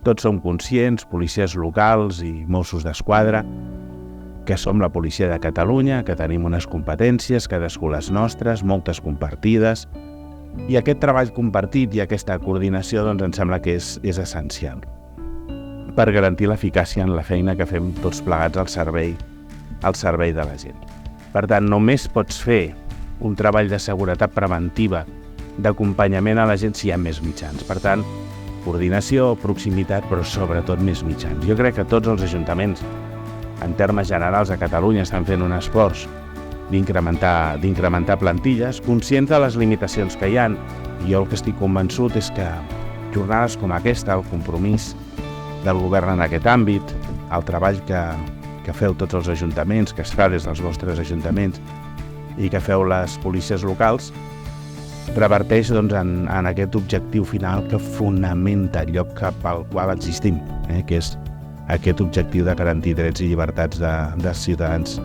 Tots som conscients, policies locals i Mossos d'Esquadra, que som la policia de Catalunya, que tenim unes competències, cadascú les nostres, moltes compartides, i aquest treball compartit i aquesta coordinació doncs, em sembla que és essencial per garantir l'eficàcia en la feina que fem tots plegats al servei de la gent. Per tant, només pots fer un treball de seguretat preventiva, d'acompanyament a la gent si hi ha més mitjans. Per tant, coordinació, proximitat, però sobretot més mitjans. Jo crec que tots els ajuntaments, en termes generals a Catalunya, estan fent un esforç d'incrementar plantilles, conscients de les limitacions que hi ha. I jo el que estic convençut és que jornades com aquesta, el compromís del govern en aquest àmbit, el treball que feu tots els ajuntaments, que es fa des dels vostres ajuntaments i que feu les policies locals, reverteix doncs, en aquest objectiu final que fonamenta el lloc pel qual existim, que és aquest objectiu de garantir drets i llibertats dels ciutadans